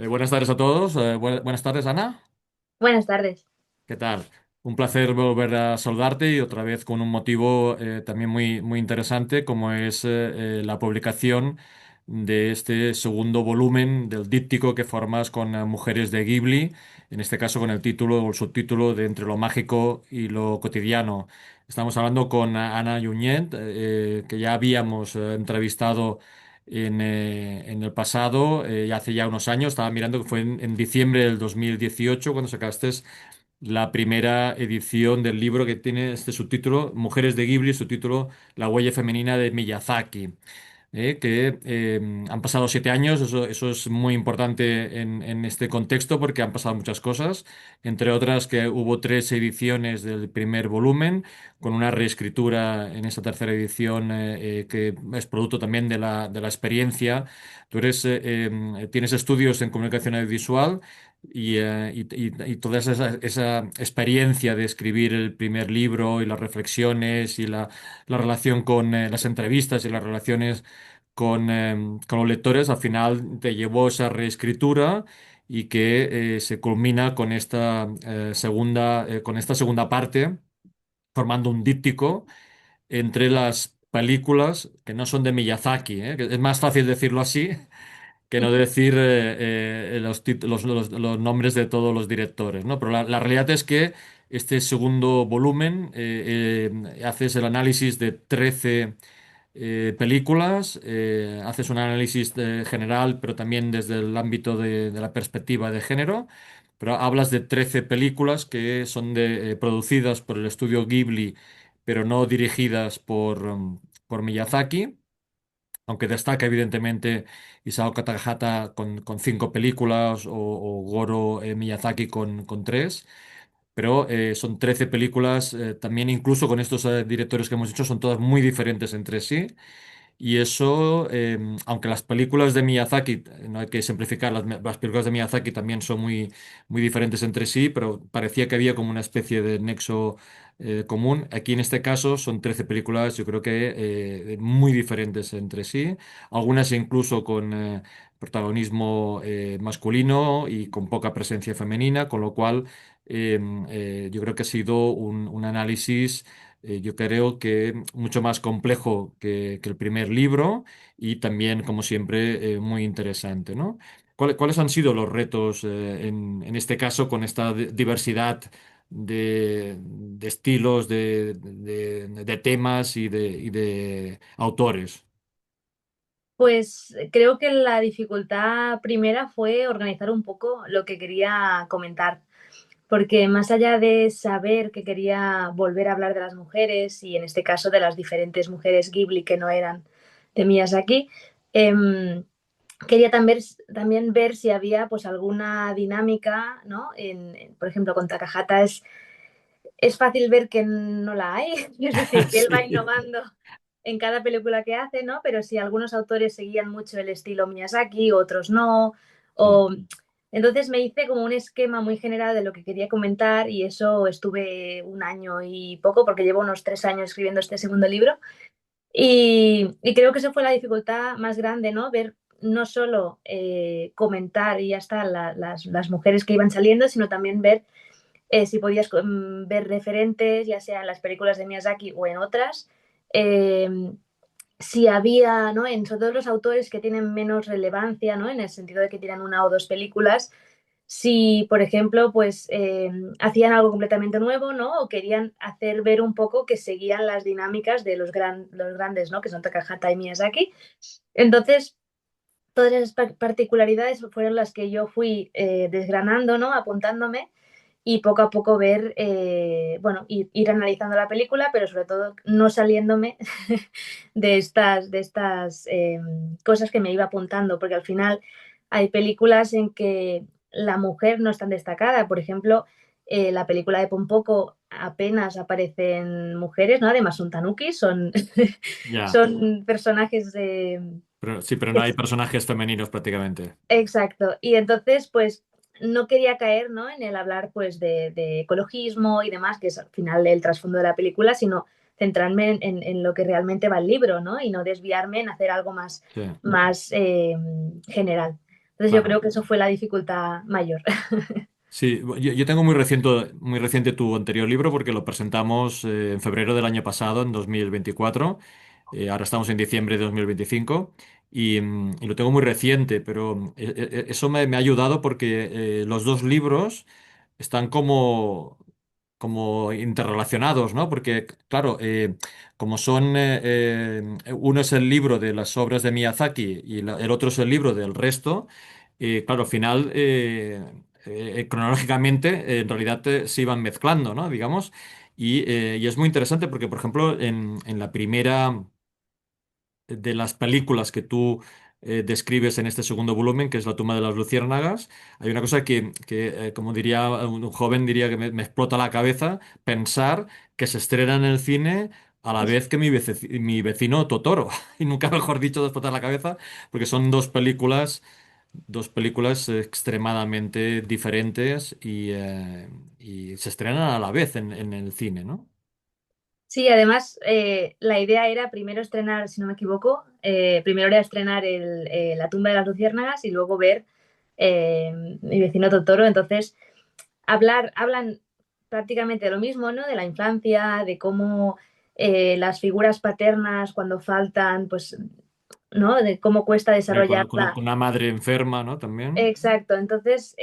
Buenas tardes a todos. Buenas tardes, Ana. Buenas tardes. ¿Qué tal? Un placer volver a saludarte y otra vez con un motivo también muy interesante, como es la publicación de este segundo volumen del díptico que formas con Mujeres de Ghibli, en este caso con el título o el subtítulo de Entre lo mágico y lo cotidiano. Estamos hablando con Ana Yuñet, que ya habíamos entrevistado en el pasado, ya hace ya unos años. Estaba mirando que fue en diciembre del 2018 cuando sacaste la primera edición del libro que tiene este subtítulo, Mujeres de Ghibli, subtítulo La huella femenina de Miyazaki. Han pasado 7 años, eso es muy importante en este contexto porque han pasado muchas cosas, entre otras que hubo 3 ediciones del primer volumen, con una reescritura en esta tercera edición que es producto también de la experiencia. Tú tienes estudios en comunicación audiovisual y toda esa experiencia de escribir el primer libro y las reflexiones y la relación con las entrevistas y las relaciones con los lectores, al final te llevó esa reescritura y que se culmina con esta segunda parte, formando un díptico entre las películas que no son de Miyazaki, que es más fácil decirlo así que no decir los nombres de todos los directores, ¿no? Pero la realidad es que este segundo volumen haces el análisis de 13 películas, haces un análisis general, pero también desde el ámbito de la perspectiva de género. Pero hablas de 13 películas que son producidas por el estudio Ghibli, pero no dirigidas por Miyazaki, aunque destaca evidentemente Isao Takahata con 5 películas o Goro Miyazaki con 3. Pero son 13 películas, también incluso con estos directores que hemos dicho, son todas muy diferentes entre sí. Y eso, aunque las películas de Miyazaki, no hay que simplificar, las películas de Miyazaki también son muy diferentes entre sí, pero parecía que había como una especie de nexo común. Aquí en este caso son 13 películas, yo creo que muy diferentes entre sí, algunas incluso con protagonismo masculino y con poca presencia femenina, con lo cual yo creo que ha sido un análisis yo creo que mucho más complejo que el primer libro y también, como siempre, muy interesante, ¿no? ¿Cuáles han sido los retos en este caso con esta diversidad de estilos, de temas y de autores? Pues creo que la dificultad primera fue organizar un poco lo que quería comentar, porque más allá de saber que quería volver a hablar de las mujeres y en este caso de las diferentes mujeres Ghibli que no eran de Miyazaki, em, quería también ver si había pues alguna dinámica, ¿no? Por ejemplo, con Takahata es fácil ver que no la hay, es decir, que él va Sí. innovando en cada película que hace, ¿no? Pero si algunos autores seguían mucho el estilo Miyazaki, otros no, Mm. o... Entonces me hice como un esquema muy general de lo que quería comentar y eso estuve un año y poco, porque llevo unos 3 años escribiendo este segundo libro. Y creo que esa fue la dificultad más grande, ¿no? Ver no solo comentar y ya está las mujeres que iban saliendo, sino también ver si podías ver referentes, ya sea en las películas de Miyazaki o en otras, eh, si había, ¿no? En sobre todo los autores que tienen menos relevancia, ¿no? En el sentido de que tienen una o dos películas, si, por ejemplo, pues hacían algo completamente nuevo, ¿no? O querían hacer ver un poco que seguían las dinámicas de los grandes, ¿no? Que son Takahata y Miyazaki. Entonces, todas esas particularidades fueron las que yo fui desgranando, ¿no? Apuntándome y poco a poco ver, bueno, ir analizando la película, pero sobre todo no saliéndome de estas cosas que me iba apuntando, porque al final hay películas en que la mujer no es tan destacada. Por ejemplo, la película de Pompoco apenas aparecen mujeres, ¿no? Además son tanukis, son, Ya, son personajes de... pero, sí, pero no hay personajes femeninos prácticamente. Exacto. Y entonces, pues no quería caer, ¿no? En el hablar pues de ecologismo y demás, que es al final el trasfondo de la película, sino centrarme en lo que realmente va el libro, ¿no? Y no desviarme en hacer algo más, Sí. más general. Entonces yo creo Claro. que eso fue la dificultad mayor. Sí, yo tengo muy reciente tu anterior libro porque lo presentamos en febrero del año pasado, en 2024. Ahora estamos en diciembre de 2025 y lo tengo muy reciente, pero eso me ha ayudado porque los dos libros están como interrelacionados, ¿no? Porque, claro, como son, uno es el libro de las obras de Miyazaki y el otro es el libro del resto, claro, al final, cronológicamente, en realidad se iban mezclando, ¿no? Digamos, y es muy interesante porque, por ejemplo, en la primera de las películas que tú describes en este segundo volumen, que es La tumba de las luciérnagas, hay una cosa como diría un joven, diría que me explota la cabeza pensar que se estrena en el cine a la vez que mi vecino Totoro. Y nunca mejor dicho de explotar la cabeza, porque son dos películas extremadamente diferentes y se estrenan a la vez en el cine, ¿no? Sí, además la idea era primero estrenar, si no me equivoco, primero era estrenar La tumba de las luciérnagas y luego ver eh, Mi vecino Totoro. Entonces, hablan prácticamente de lo mismo, ¿no? De la infancia, de cómo las figuras paternas cuando faltan, pues, ¿no? De cómo cuesta Con desarrollarla. una madre enferma, ¿no? También. Exacto. Entonces,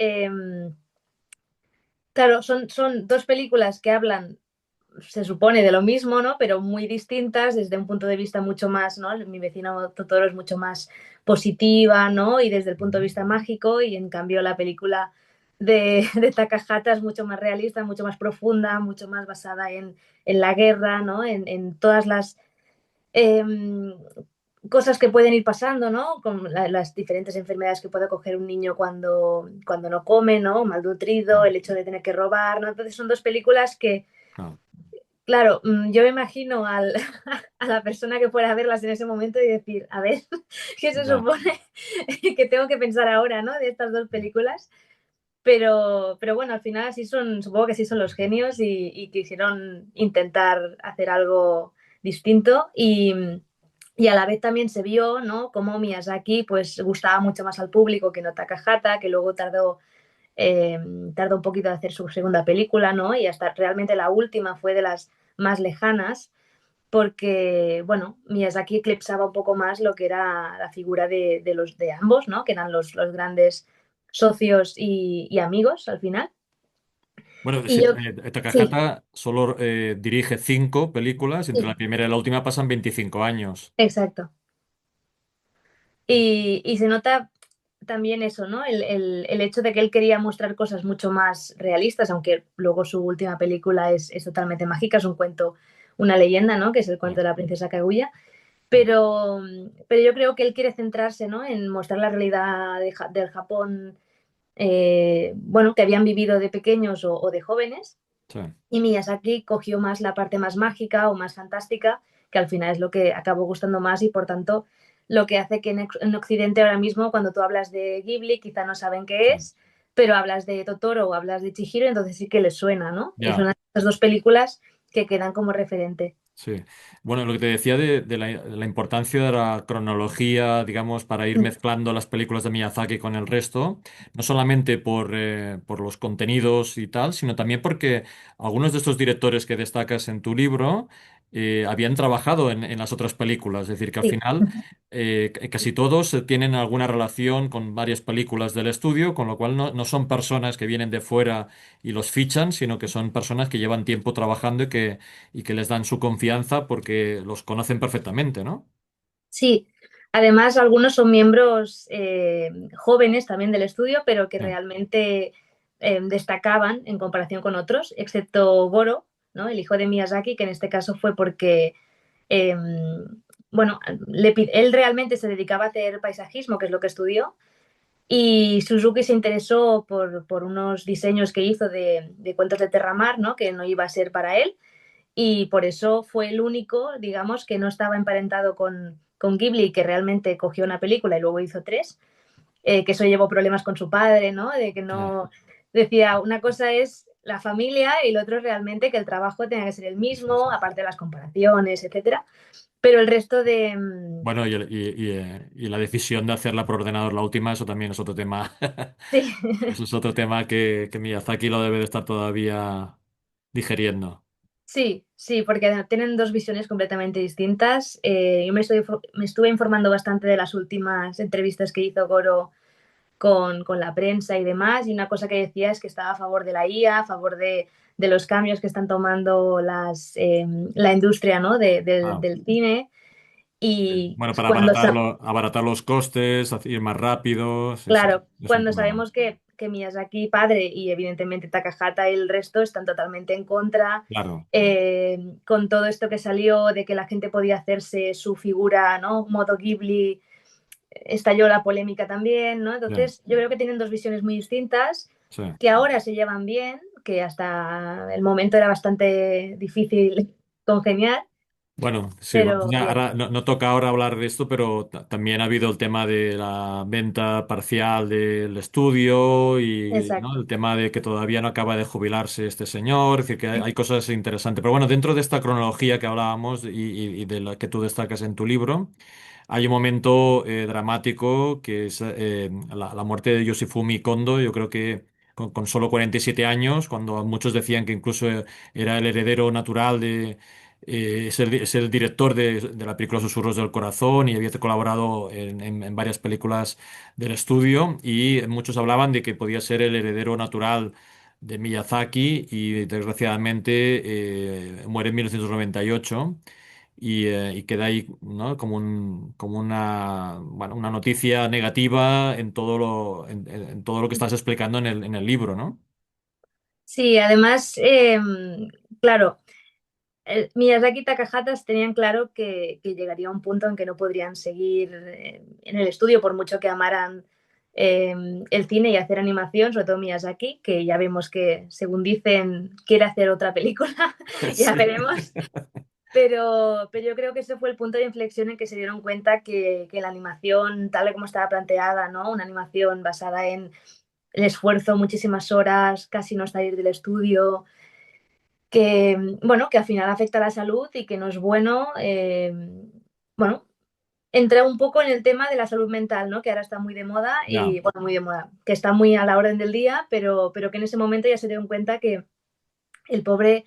claro, son dos películas que hablan se supone de lo mismo, ¿no? Pero muy distintas desde un punto de vista mucho más, ¿no? Mi vecino Totoro es mucho más positiva, ¿no? Y desde el punto de vista mágico, y en cambio la película de Takahata es mucho más realista, mucho más profunda, mucho más basada en la guerra, ¿no? En todas las eh, cosas que pueden ir pasando, ¿no? Con las diferentes enfermedades que puede coger un niño cuando no come, ¿no? Malnutrido, Ah, el hecho de tener que robar, ¿no? Entonces son dos películas que claro. claro, yo me imagino a la persona que fuera a verlas en ese momento y decir, a ver, ¿qué se Ya. supone que tengo que pensar ahora, ¿no? De estas dos películas. Pero bueno, al final así son, supongo que sí son los genios y quisieron intentar hacer algo distinto y a la vez también se vio, ¿no? Cómo Miyazaki pues gustaba mucho más al público que no Takahata, que luego eh, tardó un poquito en hacer su segunda película, ¿no? Y hasta realmente la última fue de las más lejanas, porque, bueno, Miyazaki eclipsaba un poco más lo que era la figura de los de ambos, ¿no? Que eran los grandes socios y amigos al final. Bueno, Y sí, yo, sí, Takahata solo dirige 5 películas, entre la sí, primera y la última pasan 25 años. exacto. Y se nota también eso, ¿no? El hecho de que él quería mostrar cosas mucho más realistas, aunque luego su última película es totalmente mágica, es un cuento, una leyenda, ¿no? Que es el cuento Ah, de la princesa Kaguya. ah, Pero yo creo que él quiere centrarse, ¿no? En mostrar la realidad del Japón, bueno, que habían vivido de pequeños o de jóvenes. sí. Y Miyazaki cogió más la parte más mágica o más fantástica, que al final es lo que acabó gustando más y por tanto lo que hace que en Occidente ahora mismo cuando tú hablas de Ghibli quizá no saben qué Sí. es, pero hablas de Totoro o hablas de Chihiro, entonces sí que les suena, ¿no? Y son Ya. estas dos películas que quedan como referente. Sí. Bueno, lo que te decía de la importancia de la cronología, digamos, para ir mezclando las películas de Miyazaki con el resto, no solamente por los contenidos y tal, sino también porque algunos de estos directores que destacas en tu libro habían trabajado en las otras películas, es decir, que al Sí. final casi todos tienen alguna relación con varias películas del estudio, con lo cual no son personas que vienen de fuera y los fichan, sino que son personas que llevan tiempo trabajando y que les dan su confianza porque los conocen perfectamente, ¿no? Sí, además algunos son miembros jóvenes también del estudio, pero que Sí, realmente destacaban en comparación con otros, excepto Goro, ¿no? El hijo de Miyazaki, que en este caso fue porque, eh, bueno, él realmente se dedicaba a hacer paisajismo, que es lo que estudió, y Suzuki se interesó por unos diseños que hizo de cuentos de Terramar, ¿no? Que no iba a ser para él y por eso fue el único, digamos, que no estaba emparentado con Ghibli, que realmente cogió una película y luego hizo tres, que eso llevó problemas con su padre, ¿no? De que sí, no decía, una cosa es la familia y lo otro es realmente que el trabajo tenga que ser el Sí, sí. mismo, aparte de las comparaciones, etcétera. Pero el resto de... Bueno, y la decisión de hacerla por ordenador, la última, eso también es otro tema. sí, Eso es otro tema que Miyazaki lo debe de estar todavía digeriendo. sí, sí, porque tienen dos visiones completamente distintas. Yo me estuve informando bastante de las últimas entrevistas que hizo Goro con la prensa y demás, y una cosa que decía es que estaba a favor de la IA, a favor de los cambios que están tomando la industria, ¿no? Ah, del cine. Y bueno, para cuando, abaratar los costes, ir más rápido, sí, sí, claro, es un cuando problema. sabemos que Miyazaki padre y evidentemente Takahata y el resto están totalmente en contra, Claro, con todo esto que salió de que la gente podía hacerse su figura, ¿no? Modo Ghibli, estalló la polémica también, ¿no? sí, Entonces yo creo que tienen dos visiones muy distintas, sí. que ahora se llevan bien, que hasta el momento era bastante difícil congeniar, Bueno, sí, pero bien, ahora no toca ahora hablar de esto, pero también ha habido el tema de la venta parcial del estudio y ¿no? exacto. El tema de que todavía no acaba de jubilarse este señor, es decir, que hay cosas interesantes. Pero bueno, dentro de esta cronología que hablábamos y de la que tú destacas en tu libro, hay un momento dramático que es la muerte de Yoshifumi Kondo. Yo creo que con solo 47 años, cuando muchos decían que incluso era el heredero natural es el director de la película Susurros del Corazón y había colaborado en varias películas del estudio y muchos hablaban de que podía ser el heredero natural de Miyazaki y desgraciadamente muere en 1998 y queda ahí, ¿no? Como una, bueno, una noticia negativa en en todo lo que estás explicando en el libro, ¿no? Sí, además, claro, Miyazaki y Takahata tenían claro que llegaría un punto en que no podrían seguir en el estudio por mucho que amaran eh, el cine y hacer animación, sobre todo Miyazaki, que ya vemos que, según dicen, quiere hacer otra película, ya Sí. veremos. Pero yo creo que ese fue el punto de inflexión en que se dieron cuenta que la animación, tal y como estaba planteada, ¿no? Una animación basada en el esfuerzo, muchísimas horas, casi no salir del estudio, que, bueno, que al final afecta a la salud y que no es bueno. Bueno, entra un poco en el tema de la salud mental, ¿no? Que ahora está muy de moda Ya, y, bueno, muy de moda, que está muy a la orden del día, pero que en ese momento ya se dieron cuenta que el pobre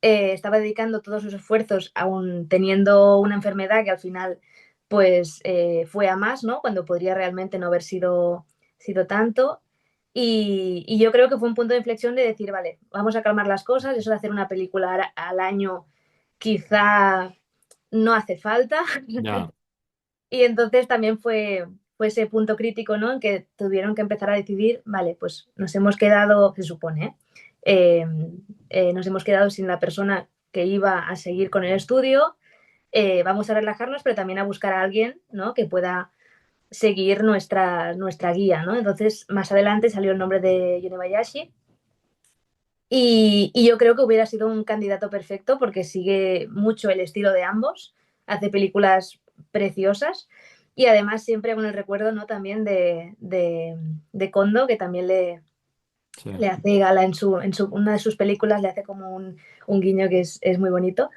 estaba dedicando todos sus esfuerzos, aún teniendo una enfermedad que al final, pues, fue a más, ¿no? Cuando podría realmente no haber sido tanto. Y yo creo que fue un punto de inflexión de decir, vale, vamos a calmar las cosas, eso de hacer una película al año quizá no hace falta. ya, Y entonces también fue ese punto crítico, ¿no? En que tuvieron que empezar a decidir, vale, pues nos hemos quedado, se supone, eh, nos hemos quedado sin la persona que iba a seguir con el estudio, vamos a relajarnos, pero también a buscar a alguien, ¿no? Que pueda seguir nuestra guía, ¿no? Entonces, más adelante salió el nombre de Yonebayashi y yo creo que hubiera sido un candidato perfecto porque sigue mucho el estilo de ambos, hace películas preciosas y además siempre con el recuerdo, ¿no? También de Kondo, que también sí. le hace gala una de sus películas, le hace como un guiño que es muy bonito.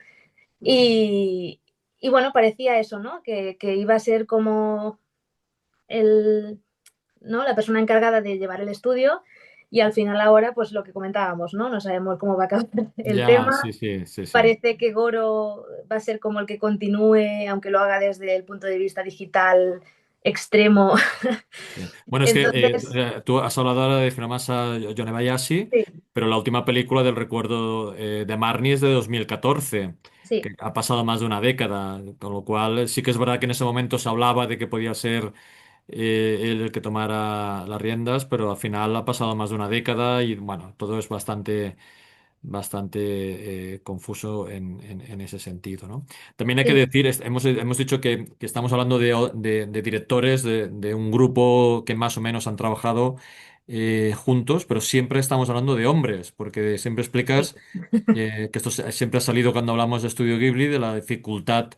Y, y bueno, parecía eso, ¿no? Que iba a ser como el, ¿no? La persona encargada de llevar el estudio y al final ahora, pues lo que comentábamos, ¿no? No sabemos cómo va a acabar el Ya, tema. sí, sí, sí, sí. Parece que Goro va a ser como el que continúe, aunque lo haga desde el punto de vista digital extremo. Sí. Bueno, es que Entonces, tú has hablado ahora de Furamasa Yonebayashi, sí, pero la última película del recuerdo de Marnie es de 2014, sí, que ha pasado más de una década, con lo cual sí que es verdad que en ese momento se hablaba de que podía ser él el que tomara las riendas, pero al final ha pasado más de una década y bueno, todo es bastante confuso en ese sentido, ¿no? También hay que sí, decir, hemos dicho que estamos hablando de directores de un grupo que más o menos han trabajado juntos, pero siempre estamos hablando de hombres, porque siempre sí, explicas que esto siempre ha salido cuando hablamos de Estudio Ghibli, de la dificultad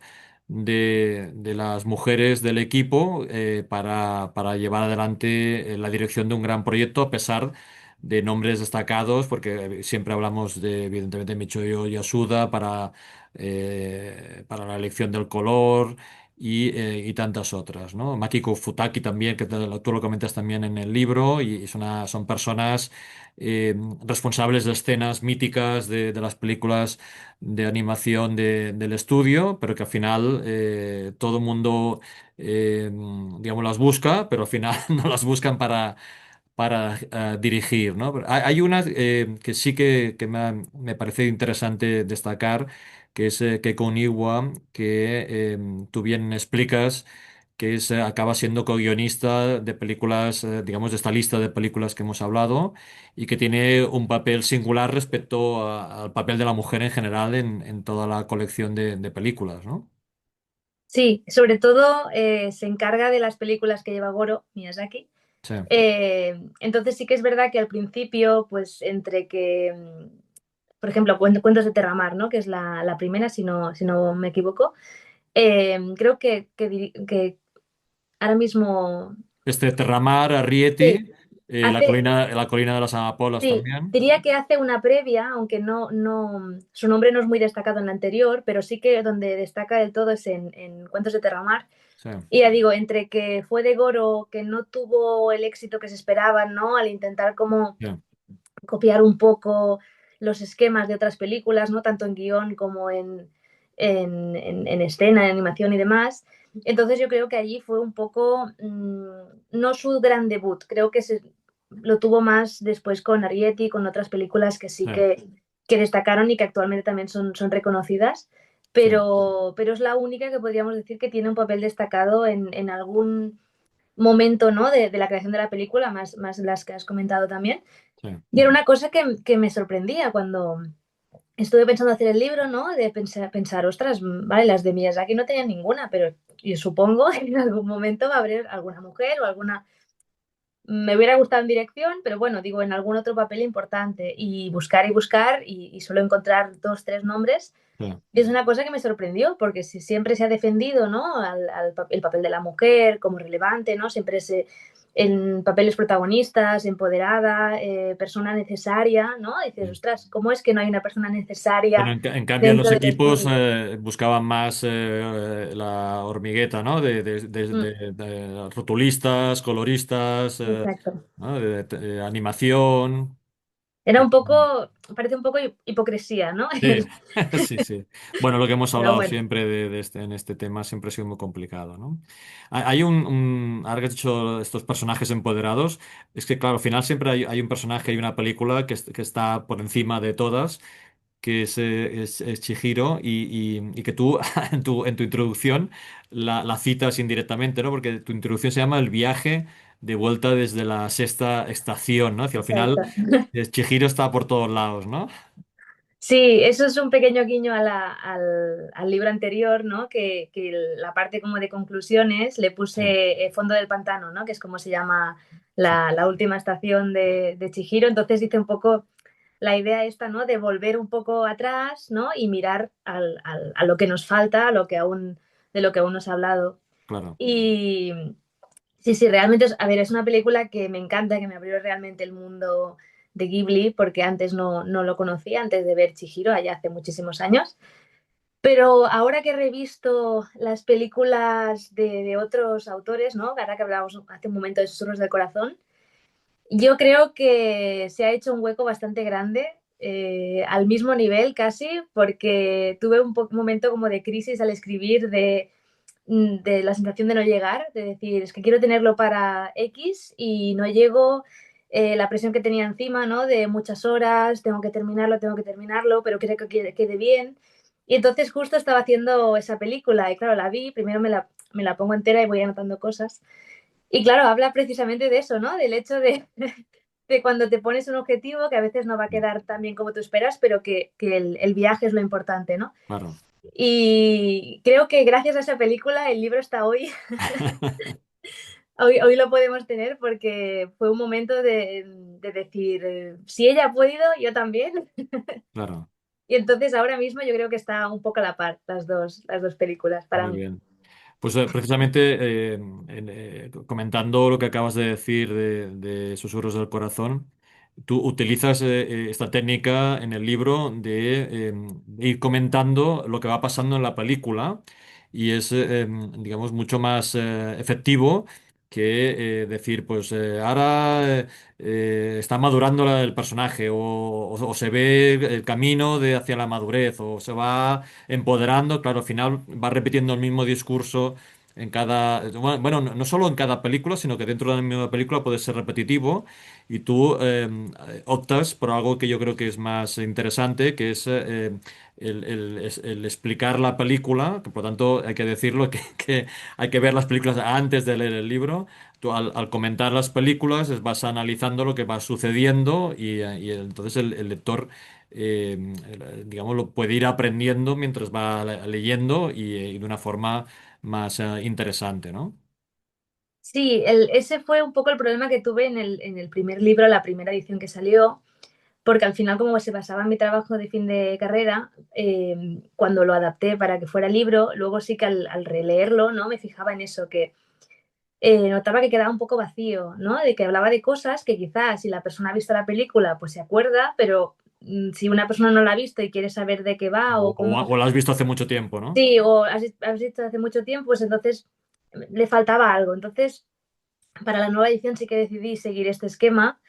de las mujeres del equipo para llevar adelante la dirección de un gran proyecto, a pesar de nombres destacados, porque siempre hablamos de, evidentemente, Michoyo Yasuda para la elección del color y tantas otras, ¿no? Makiko Futaki también, tú lo comentas también en el libro, y son personas eh, responsables de escenas míticas de las películas de animación del estudio, pero que al final todo el mundo, digamos, las busca, pero al final no las buscan para dirigir, ¿no? Pero hay una que sí que me parece interesante destacar, que es Keiko Niwa, que tú bien explicas que acaba siendo co-guionista de películas, digamos, de esta lista de películas que hemos hablado, y que tiene un papel singular respecto al papel de la mujer en general en toda la colección de películas, ¿no? Sí, sobre todo se encarga de las películas que lleva Goro Miyazaki. Sí, Entonces sí que es verdad que al principio, pues entre que, por ejemplo, Cuentos de Terramar, ¿no? Que es la primera, si no me equivoco. Creo que ahora mismo Terramar, sí, Arrietty, hace, la colina de las Amapolas sí, también. diría que hace una previa, aunque su nombre no es muy destacado en la anterior, pero sí que donde destaca del todo es en Cuentos de Terramar. Sí, Y ya digo, entre que fue de Goro, que no tuvo el éxito que se esperaba, ¿no? Al intentar como sí, copiar un poco los esquemas de otras películas, ¿no? Tanto en guión como en escena, en animación y demás. Entonces yo creo que allí fue un poco, no su gran debut, creo que lo tuvo más después con Arrietty, con otras películas que sí sí, que destacaron y que actualmente también son reconocidas, sí, pero es la única que podríamos decir que tiene un papel destacado en algún momento, ¿no? De la creación de la película, más las que has comentado también. sí. Y era una cosa que me sorprendía cuando estuve pensando hacer el libro, ¿no? De pensar, ostras, vale, las de Miyazaki no tenían ninguna, pero yo supongo que en algún momento va a haber alguna mujer o alguna. Me hubiera gustado en dirección, pero bueno, digo, en algún otro papel importante. Y buscar, y solo encontrar dos, tres nombres. Sí. Y es una cosa que me sorprendió, porque si siempre se ha defendido, ¿no? El papel de la mujer como relevante, ¿no? Siempre en papeles protagonistas, empoderada, persona necesaria, ¿no? Y dices, ostras, ¿cómo es que no hay una persona Pero necesaria en cambio en dentro los del equipos estudio? buscaban más la hormigueta, ¿no? Mm, De rotulistas, coloristas, exacto. ¿no? Animación. Era un poco, parece un poco hipocresía, ¿no? Sí, sí, sí. Bueno, lo que hemos Pero hablado bueno, siempre en este tema siempre ha sido muy complicado, ¿no? Hay ahora que has dicho estos personajes empoderados, es que claro, al final siempre hay un personaje, hay una película que está por encima de todas, que es Chihiro, y que tú en tu introducción la citas indirectamente, ¿no? Porque tu introducción se llama El viaje de vuelta desde la sexta estación, ¿no? Hacia al final, exacto. Chihiro está por todos lados, ¿no? Sí, eso es un pequeño guiño al libro anterior, ¿no? Que la parte como de conclusiones le Sí, puse Fondo del Pantano, ¿no? Que es como se llama sí, la última estación de Chihiro. Entonces hice un poco la idea esta, ¿no? De volver un poco atrás, ¿no? Y mirar a lo que nos falta, de lo que aún no se ha hablado. claro. Y sí, sí, realmente, a ver, es una película que me encanta, que me abrió realmente el mundo de Ghibli, porque antes no lo conocía, antes de ver Chihiro, allá hace muchísimos años. Pero ahora que he revisto las películas de otros autores, ¿no? Ahora que hablábamos hace un momento de Susurros del Corazón, yo creo que se ha hecho un hueco bastante grande, al mismo nivel casi, porque tuve un momento como de crisis al escribir de la sensación de no llegar, de decir, es que quiero tenerlo para X y no llego, la presión que tenía encima, ¿no? De muchas horas, tengo que terminarlo, pero quiero que quede bien. Y entonces justo estaba haciendo esa película y claro, la vi, primero me la pongo entera y voy anotando cosas. Y claro, habla precisamente de eso, ¿no? Del hecho de cuando te pones un objetivo que a veces no va a quedar tan bien como tú esperas, pero que el viaje es lo importante, ¿no? Claro. Y creo que gracias a esa película el libro está hoy lo podemos tener porque fue un momento de decir, si ella ha podido, yo también. Claro, Y entonces ahora mismo yo creo que está un poco a la par las dos películas para muy mí. bien. Pues precisamente comentando lo que acabas de decir de Susurros del Corazón, tú utilizas esta técnica en el libro de ir comentando lo que va pasando en la película y es, digamos, mucho más efectivo que decir, pues ahora está madurando el personaje o se ve el camino de hacia la madurez o se va empoderando. Claro, al final va repitiendo el mismo discurso en cada, bueno, no solo en cada película, sino que dentro de la misma película puede ser repetitivo y tú optas por algo que yo creo que es más interesante, que es el explicar la película, que por lo tanto hay que decirlo, que hay que ver las películas antes de leer el libro. Tú al comentar las películas vas analizando lo que va sucediendo y entonces el lector, digamos, lo puede ir aprendiendo mientras va leyendo y de una forma más interesante, ¿no? Sí, ese fue un poco el problema que tuve en el primer libro, la primera edición que salió, porque al final como se basaba en mi trabajo de fin de carrera, cuando lo adapté para que fuera libro, luego sí que al releerlo, ¿no? Me fijaba en eso, que notaba que quedaba un poco vacío, ¿no? De que hablaba de cosas que quizás si la persona ha visto la película, pues se acuerda, pero si una persona no la ha visto y quiere saber de qué va o cómo, O lo has visto hace mucho tiempo, ¿no? sí, o has visto hace mucho tiempo, pues entonces le faltaba algo. Entonces, para la nueva edición sí que decidí seguir este esquema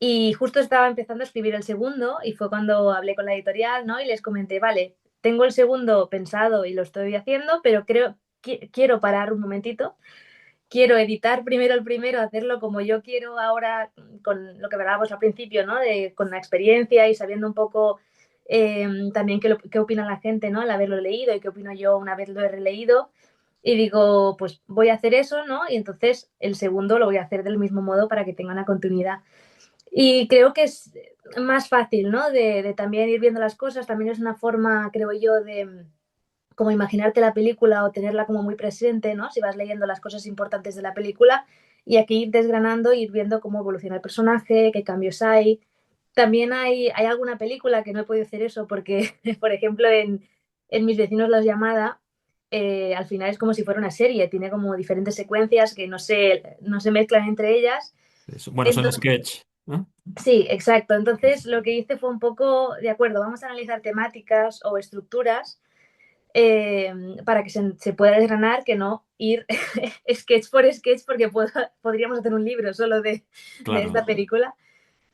y justo estaba empezando a escribir el segundo y fue cuando hablé con la editorial, ¿no? Y les comenté, vale, tengo el segundo pensado y lo estoy haciendo, pero quiero parar un momentito, quiero editar primero el primero, hacerlo como yo quiero ahora, con lo que hablábamos al principio, ¿no? Con la experiencia y sabiendo un poco también qué opina la gente, ¿no? Al haberlo leído y qué opino yo una vez lo he releído. Y digo, pues voy a hacer eso, ¿no? Y entonces el segundo lo voy a hacer del mismo modo para que tenga una continuidad. Y creo que es más fácil, ¿no? De también ir viendo las cosas. También es una forma, creo yo, de como imaginarte la película o tenerla como muy presente, ¿no? Si vas leyendo las cosas importantes de la película y aquí ir desgranando, ir viendo cómo evoluciona el personaje, qué cambios hay. También hay alguna película que no he podido hacer eso porque, por ejemplo, en Mis vecinos los llamada, al final es como si fuera una serie, tiene como diferentes secuencias que no se mezclan entre ellas. Bueno, son Entonces, sketch, ¿no? sí, exacto. Entonces, lo que hice fue un poco, de acuerdo, vamos a analizar temáticas o estructuras eh, para que se pueda desgranar, que no ir sketch por sketch, porque podríamos hacer un libro solo de Claro. esta película.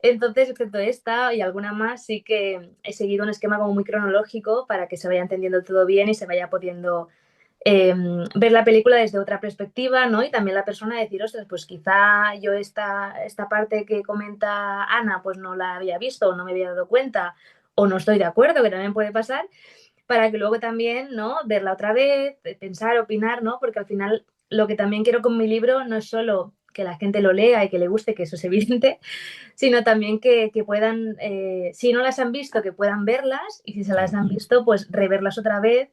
Entonces, excepto esta y alguna más, sí que he seguido un esquema como muy cronológico para que se vaya entendiendo todo bien y se vaya pudiendo eh, ver la película desde otra perspectiva, ¿no? Y también la persona decir, ostras, pues quizá yo esta parte que comenta Ana, pues no la había visto o no me había dado cuenta o no estoy de acuerdo, que también puede pasar, para que luego también, ¿no? Verla otra vez, pensar, opinar, ¿no? Porque al final lo que también quiero con mi libro no es solo que la gente lo lea y que le guste, que eso es evidente, sino también que puedan, si no las han visto, que puedan verlas y si se las Sí. han visto, pues reverlas otra vez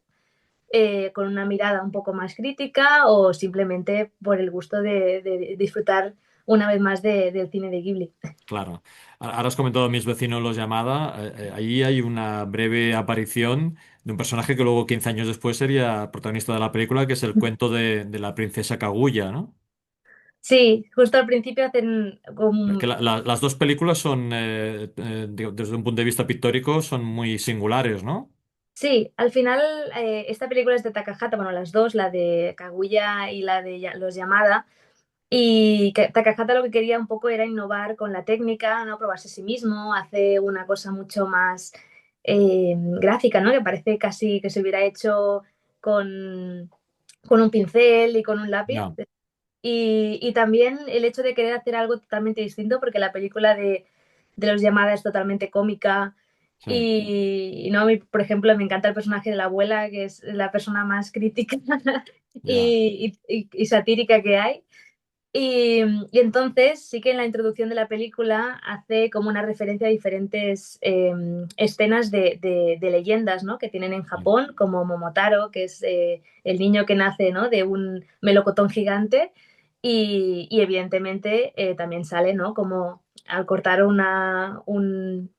con una mirada un poco más crítica o simplemente por el gusto de disfrutar una vez más del cine de Ghibli. Claro. Ahora has comentado Mis vecinos los llamada. Ahí hay una breve aparición de un personaje que luego 15 años después sería protagonista de la película, que es el cuento de la princesa Kaguya, ¿no? Sí, justo al principio hacen Es que como... las dos películas son, digo, desde un punto de vista pictórico, son muy singulares, ¿no? Sí, al final esta película es de Takahata, bueno, las dos, la de Kaguya y la de Los Yamada, y Takahata lo que quería un poco era innovar con la técnica, ¿no? Probarse a sí mismo, hace una cosa mucho más gráfica, ¿no? Que parece casi que se hubiera hecho con, con un pincel y con un lápiz. Ya, Y también el hecho de querer hacer algo totalmente distinto, porque la película de Los Llamada es totalmente cómica. sí, Y no, a mí, por ejemplo, me encanta el personaje de la abuela, que es la persona más crítica ya. y satírica que hay. Y, y entonces sí que en la introducción de la película hace como una referencia a diferentes escenas de leyendas, ¿no? Que tienen en Sí. Japón, como Momotaro, que es el niño que nace, ¿no? De un melocotón gigante. Y evidentemente también sale, ¿no? Como al cortar un árbol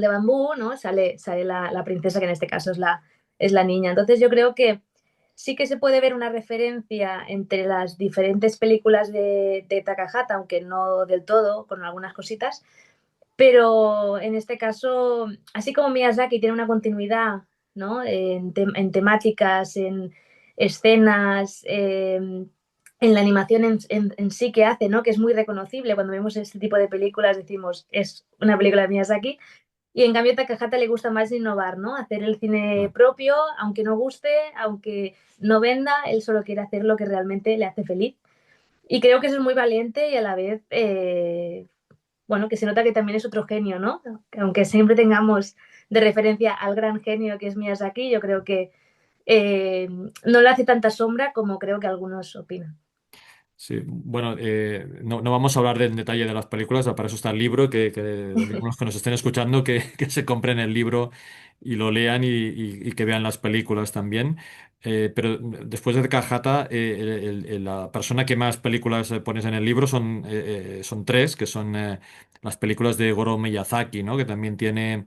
de bambú, ¿no? Sale la princesa, que en este caso es la niña. Entonces yo creo que sí que se puede ver una referencia entre las diferentes películas de Takahata, aunque no del todo, con algunas cositas, Pero en este caso, así como Miyazaki tiene una continuidad, ¿no? En temáticas, en escenas, en la animación en sí que hace, ¿no? Que es muy reconocible. Cuando vemos este tipo de películas decimos, es una película de Miyazaki. Y en cambio a Takahata le gusta más innovar, ¿no? Hacer el cine Ah, propio, aunque no guste, aunque no venda, él solo quiere hacer lo que realmente le hace feliz. Y creo que eso es muy valiente y a la vez, bueno, que se nota que también es otro genio, ¿no? Que aunque siempre tengamos de referencia al gran genio que es Miyazaki, yo creo que no le hace tanta sombra como creo que algunos opinan. sí, bueno, no vamos a hablar en detalle de las películas, para eso está el libro, que digamos, los que nos estén escuchando que se compren el libro y lo lean y que vean las películas también. Pero después de Cajata, la persona que más películas pones en el libro son tres, que son las películas de Goro Miyazaki, ¿no? Que también tiene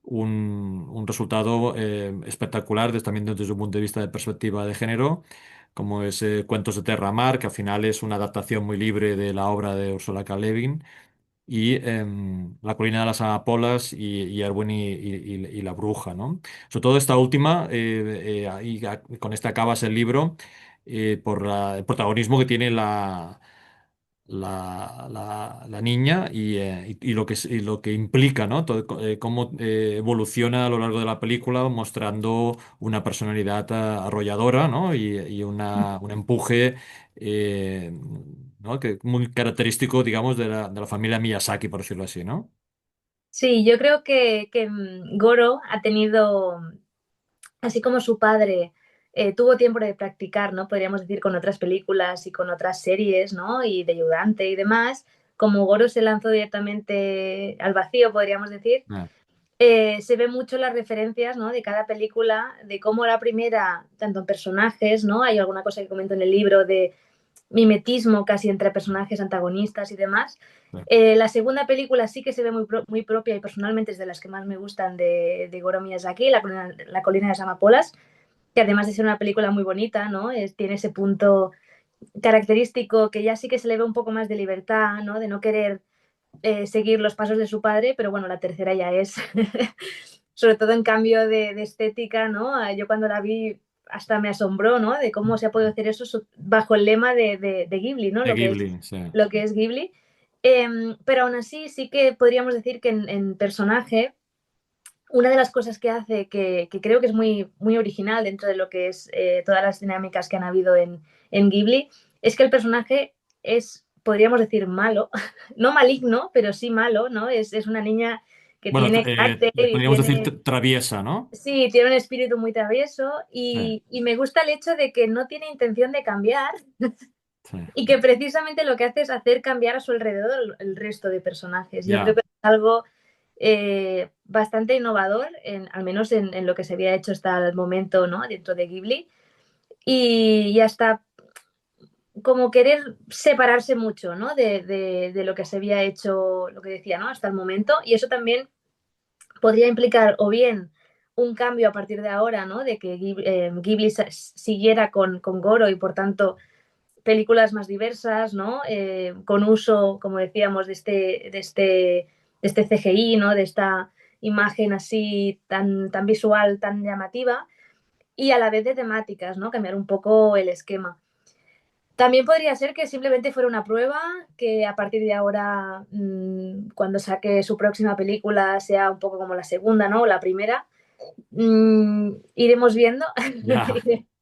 un resultado espectacular también desde un punto de vista de perspectiva de género como es Cuentos de Terramar, que al final es una adaptación muy libre de la obra de Ursula K. Le Guin, y La colina de las amapolas y Erwin y la bruja, ¿no? Sobre todo esta última, con esta acabas el libro, por el protagonismo que tiene la niña y lo y lo que implica, ¿no? Cómo evoluciona a lo largo de la película, mostrando una personalidad arrolladora, ¿no? Y un empuje, ¿no? Que muy característico, digamos, de la familia Miyazaki, por decirlo así, ¿no? Sí, yo creo que Goro ha tenido, así como su padre tuvo tiempo de practicar, ¿no? Podríamos decir con otras películas y con otras series, ¿no? Y de ayudante y demás, como Goro se lanzó directamente al vacío, podríamos decir, Ah, se ve mucho las referencias, ¿no? De cada película, de cómo la primera, tanto en personajes, ¿no? Hay alguna cosa que comento en el libro de mimetismo casi entre personajes antagonistas y demás. sí. La segunda película sí que se ve muy propia y personalmente es de las que más me gustan de Goro Miyazaki, la colina de las amapolas, que además de ser una película muy bonita, ¿no? Tiene ese punto característico que ya sí que se le ve un poco más de libertad, ¿no? De no querer seguir los pasos de su padre, pero bueno, la tercera ya es, sobre todo en cambio de estética, ¿no? Yo cuando la vi hasta me asombró, ¿no? De cómo se ha podido hacer eso bajo el lema de Ghibli, ¿no? De Ghibli, sí. Lo que es Ghibli. Pero aún así sí que podríamos decir que en personaje una de las cosas que hace que creo que es muy original dentro de lo que es todas las dinámicas que han habido en Ghibli es que el personaje es, podríamos decir, malo, no maligno, pero sí malo, ¿no? Es una niña que Bueno, tiene carácter y podríamos decir tiene, traviesa, ¿no? sí, tiene un espíritu muy travieso Sí, y me gusta el hecho de que no tiene intención de cambiar sí. y que precisamente lo que hace es hacer cambiar a su alrededor el resto de personajes. Yo creo Ya. que es algo bastante innovador, al menos en lo que se había hecho hasta el momento, ¿no? Dentro de Ghibli. Y hasta como querer separarse mucho, ¿no? De lo que se había hecho, lo que decía, ¿no? Hasta el momento. Y eso también podría implicar o bien un cambio a partir de ahora, ¿no? De que Ghibli siguiera con Goro y por tanto películas más diversas, ¿no? Con uso, como decíamos, de este CGI, ¿no? De esta imagen así tan visual, tan llamativa, y a la vez de temáticas, ¿no? Cambiar un poco el esquema. También podría ser que simplemente fuera una prueba, que a partir de ahora, cuando saque su próxima película, sea un poco como la segunda, ¿no? O la primera. Iremos viendo. Ya.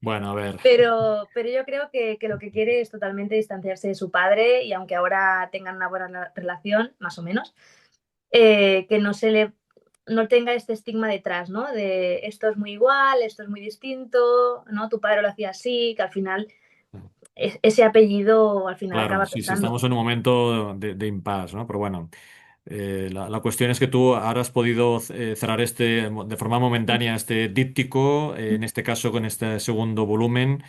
Bueno, a ver. Pero yo creo que lo que quiere es totalmente distanciarse de su padre y aunque ahora tengan una buena relación, más o menos, que no tenga este estigma detrás, ¿no? De esto es muy igual, esto es muy distinto, ¿no? Tu padre lo hacía así, que al final ese apellido al final Claro, acaba sí, sí, pesando. estamos en un momento de impasse, ¿no? Pero bueno, la cuestión es que tú ahora has podido cerrar de forma momentánea este díptico, en este caso con este segundo volumen,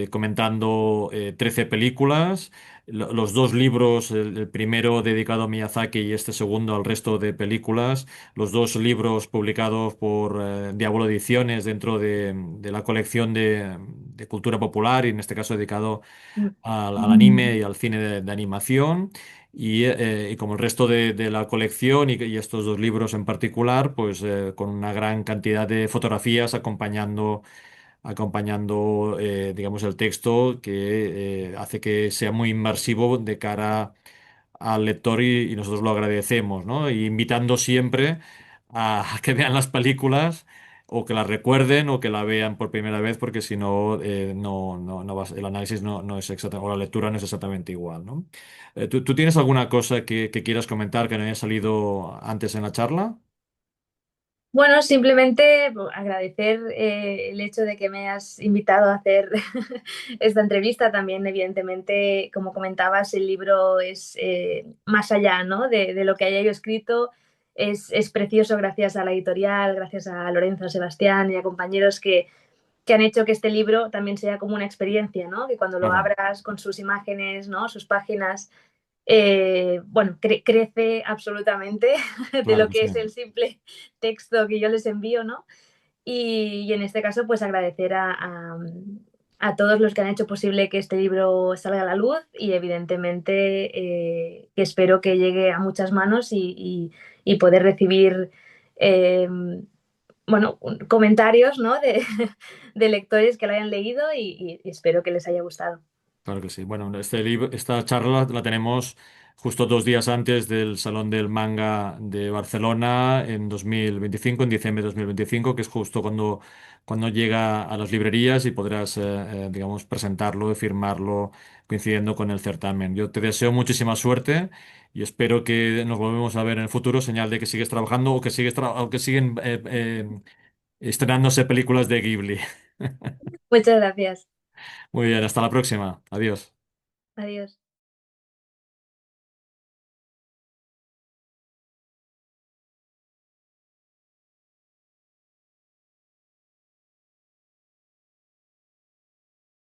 comentando 13 películas, los dos libros, el primero dedicado a Miyazaki y este segundo al resto de películas, los dos libros publicados por Diablo Ediciones dentro de la colección de cultura popular y en este caso dedicado al anime y al cine de animación. y como el resto de la colección y estos dos libros en particular, pues con una gran cantidad de fotografías acompañando digamos, el texto que hace que sea muy inmersivo de cara al lector y nosotros lo agradecemos, ¿no? Y invitando siempre a que vean las películas o que las recuerden o que la vean por primera vez, porque si no, el análisis no es exactamente, o la lectura no es exactamente igual, ¿no? ¿Tú tienes alguna cosa que quieras comentar que no haya salido antes en la charla? Bueno, simplemente agradecer el hecho de que me has invitado a hacer esta entrevista. También, evidentemente, como comentabas, el libro es más allá, ¿no? de lo que haya yo escrito. Es precioso gracias a la editorial, gracias a Lorenzo, a Sebastián y a compañeros que han hecho que este libro también sea como una experiencia, ¿no? Que cuando lo Claro, abras con sus imágenes, ¿no? Sus páginas, bueno, crece absolutamente de claro lo que que sí. es el simple texto que yo les envío, ¿no? Y en este caso, pues agradecer a todos los que han hecho posible que este libro salga a la luz y evidentemente que espero que llegue a muchas manos y poder recibir, eh, bueno, comentarios, ¿no? de lectores que lo hayan leído y espero que les haya gustado. Claro que sí. Bueno, esta charla la tenemos justo 2 días antes del Salón del Manga de Barcelona en 2025, en diciembre de 2025, que es justo cuando llega a las librerías y podrás, digamos, presentarlo y firmarlo coincidiendo con el certamen. Yo te deseo muchísima suerte y espero que nos volvemos a ver en el futuro, señal de que sigues trabajando o que siguen estrenándose películas de Ghibli. Muchas gracias. Muy bien, hasta la próxima. Adiós. Adiós.